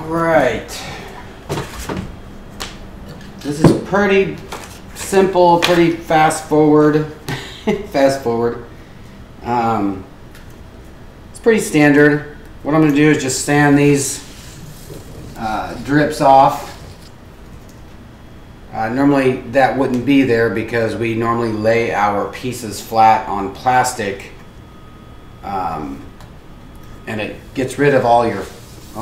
right. This is pretty simple, pretty fast forward. Fast forward. It's pretty standard. What I'm going to do is just sand these drips off. Normally that wouldn't be there because we normally lay our pieces flat on plastic, and it gets rid of all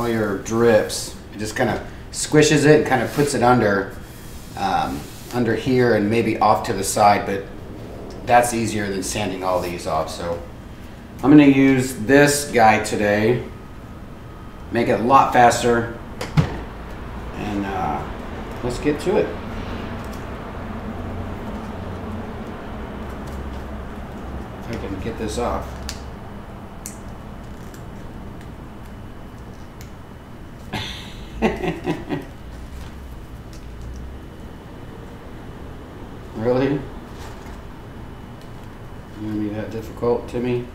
your drips. It just kind of squishes it and kind of puts it under here and maybe off to the side, but that's easier than sanding all these off. So I'm going to use this guy today, make it a lot faster, and let's get to it. If I can get this off. Really? Gonna be that difficult to me?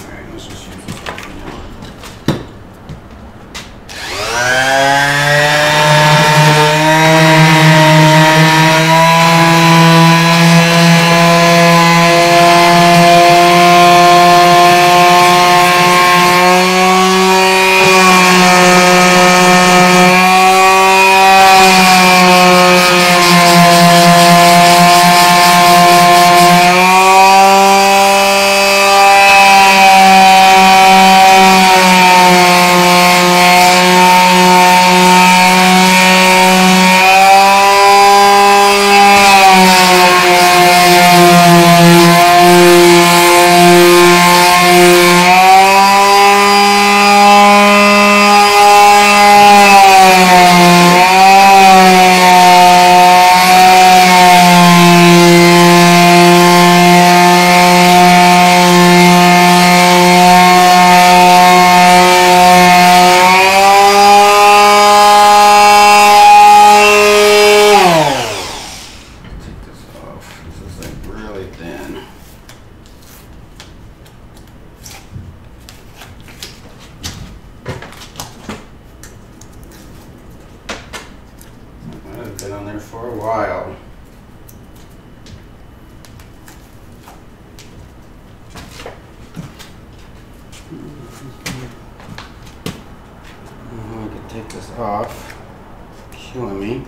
Alright, let's just use this one for now. Been on there for a while. I can take this off. Killing me.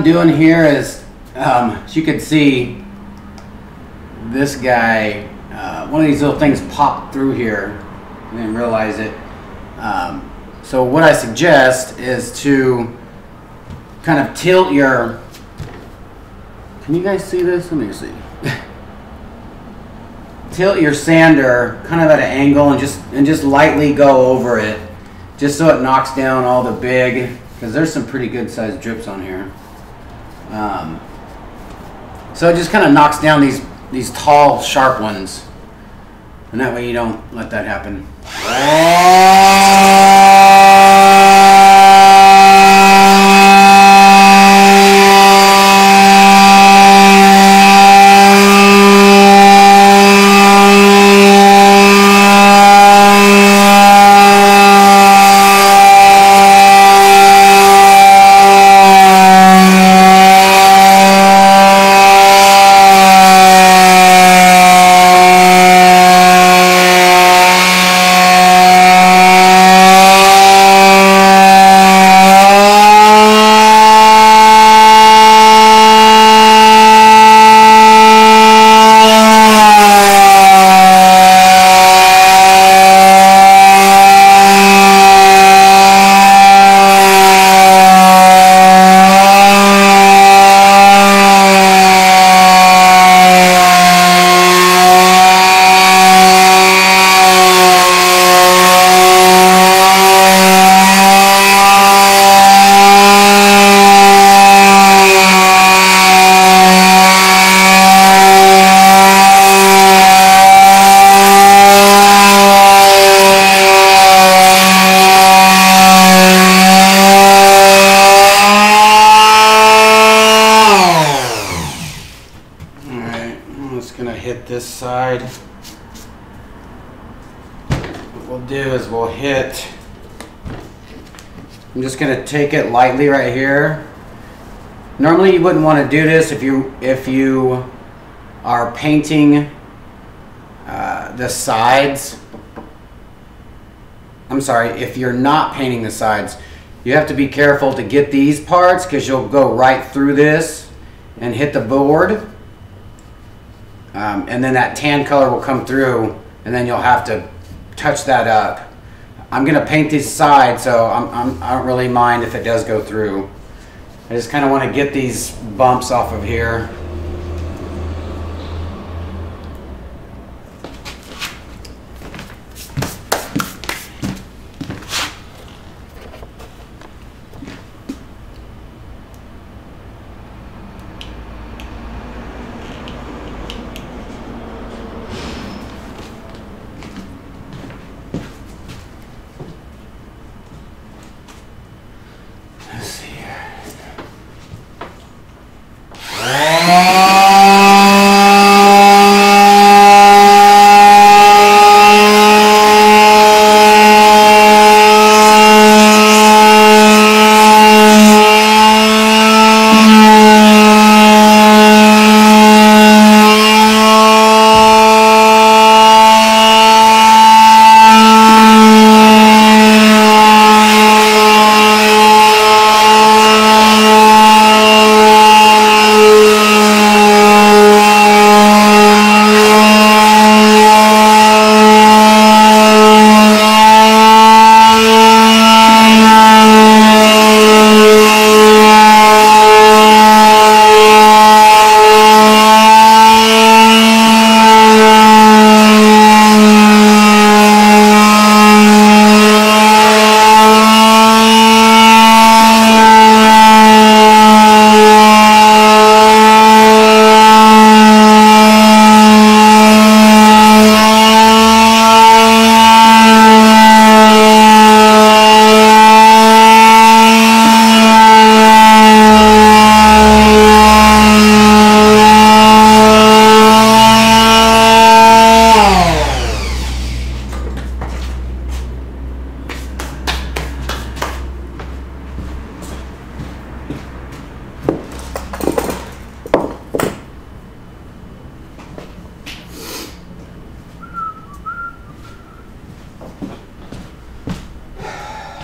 I'm doing here is, as you can see, this guy, one of these little things popped through here. I didn't realize it. So what I suggest is to kind of tilt your, can you guys see this? Let me see. Tilt your sander kind of at an angle and just lightly go over it, just so it knocks down all the big, because there's some pretty good sized drips on here. So it just kind of knocks down these tall, sharp ones, and that way you don't let that happen. This side. What we'll do is we'll hit, I'm just going to take it lightly right here. Normally you wouldn't want to do this if you are painting the sides. I'm sorry, if you're not painting the sides, you have to be careful to get these parts, because you'll go right through this and hit the board. And then that tan color will come through, and then you'll have to touch that up. I'm going to paint these sides, so I don't really mind if it does go through. I just kind of want to get these bumps off of here.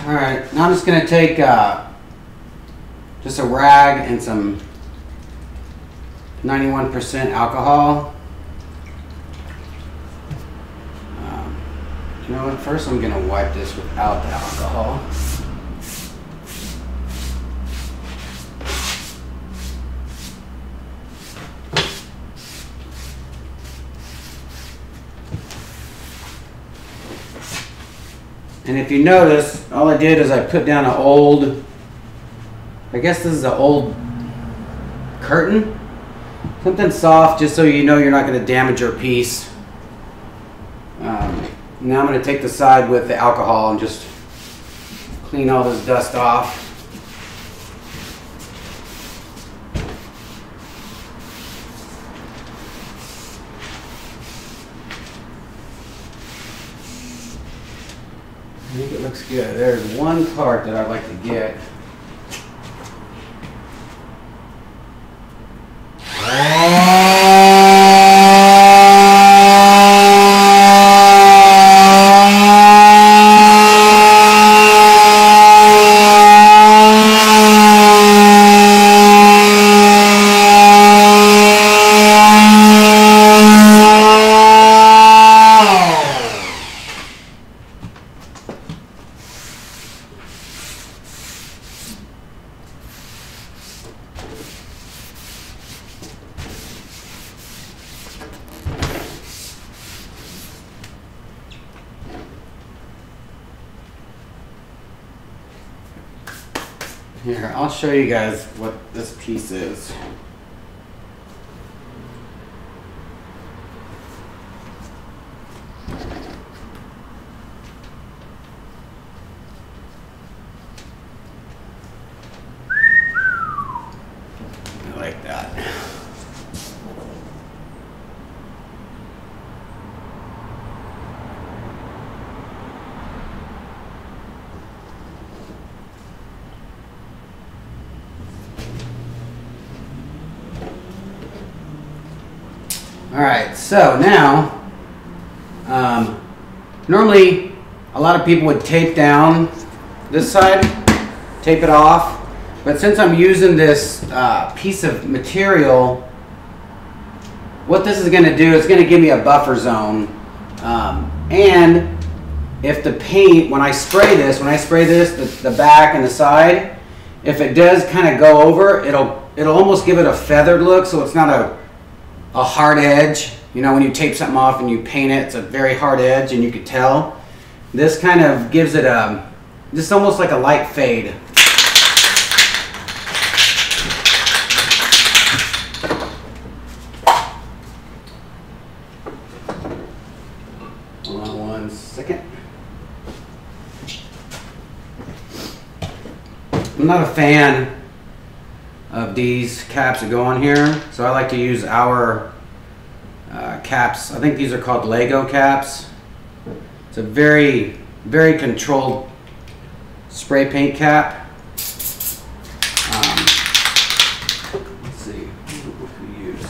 Alright, now I'm just going to take just a rag and some 91% alcohol. You know what, first I'm gonna wipe this without the alcohol. And if you notice, all I did is I put down an old, I guess this is an old curtain. Something soft, just so you know you're not going to damage your piece. Now I'm going to take the side with the alcohol and just clean all this dust off. I think it looks good. There's one part that I'd like to get. Here, I'll show you guys what this piece is. I like that. Alright, so now, normally a lot of people would tape down this side, tape it off, but since I'm using this piece of material, what this is going to do is going to give me a buffer zone, and if the paint, when I spray this, the back and the side, if it does kind of go over, it'll almost give it a feathered look, so it's not a hard edge. You know, when you tape something off and you paint it, it's a very hard edge, and you could tell. This kind of gives it just almost like a light fade. Hold on one second. I'm not a fan of these caps that go on here, so I like to use our caps. I think these are called Lego caps. It's a very, very controlled spray paint cap. Let's see, what can we use?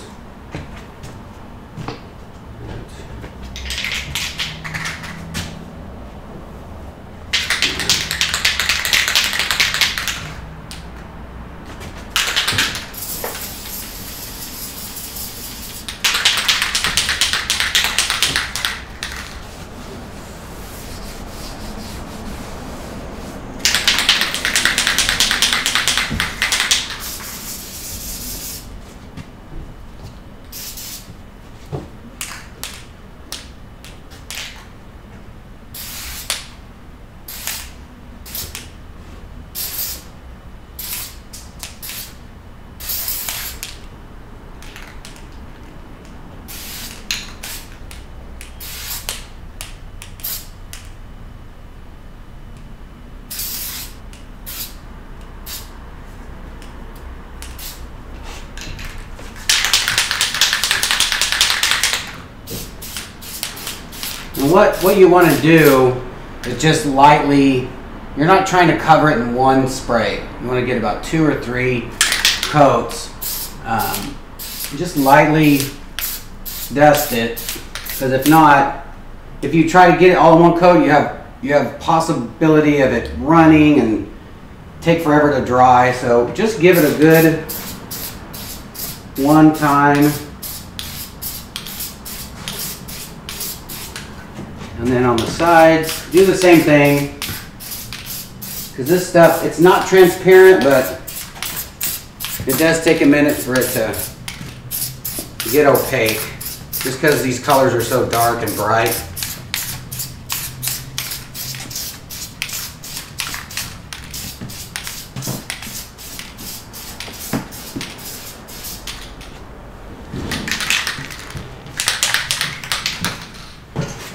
And what you want to do is just lightly, you're not trying to cover it in one spray. You want to get about 2 or 3 coats. Just lightly dust it, because if not, if you try to get it all in one coat, you have possibility of it running and take forever to dry. So just give it a good one time. And then on the sides, do the same thing. Because this stuff, it's not transparent, but it does take a minute for it to get opaque. Just because these colors are so dark and bright.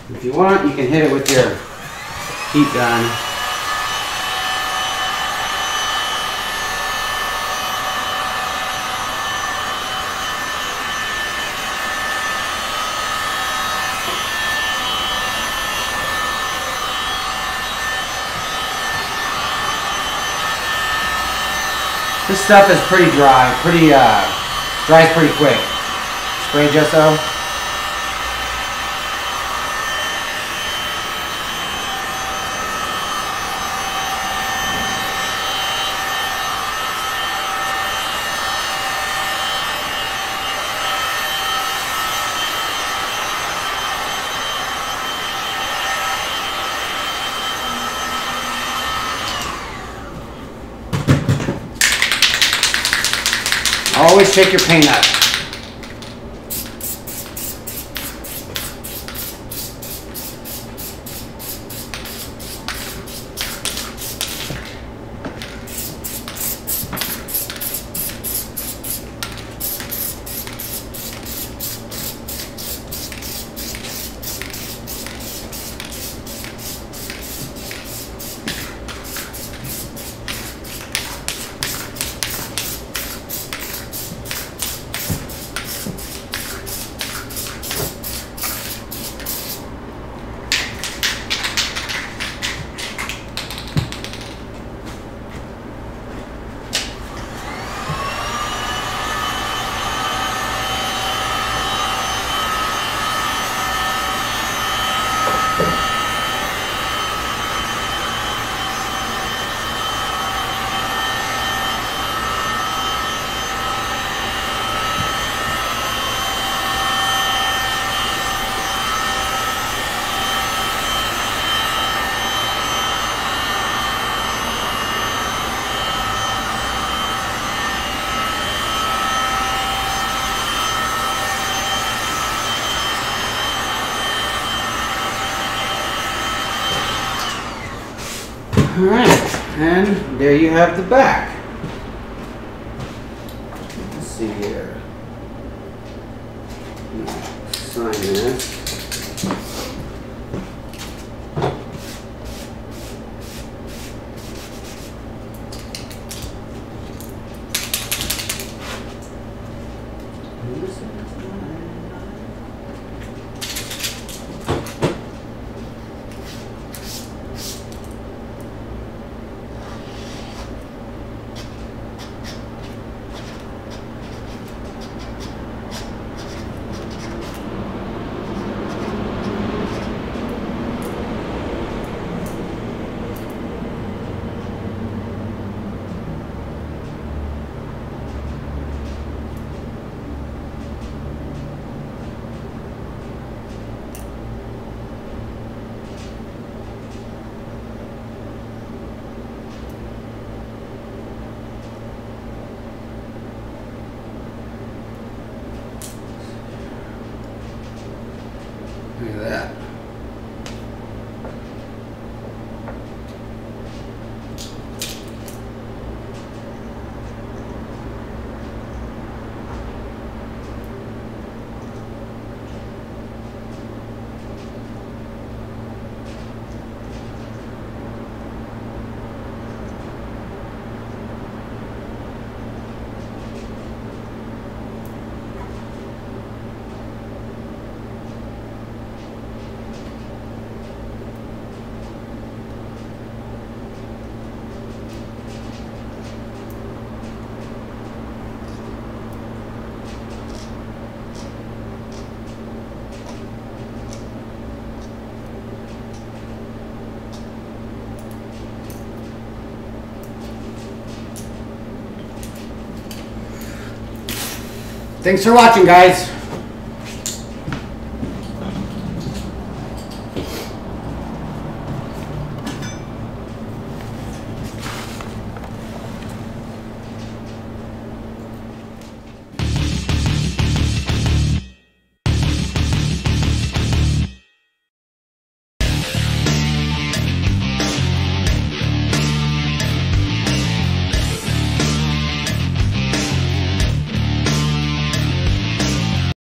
If you want, you can hit it with your heat gun. This stuff is pretty dry, dries pretty quick. Spray gesso. Always shake your paint up. Alright, and there you have the back. Let's see here. Sign this. Thanks for watching, guys.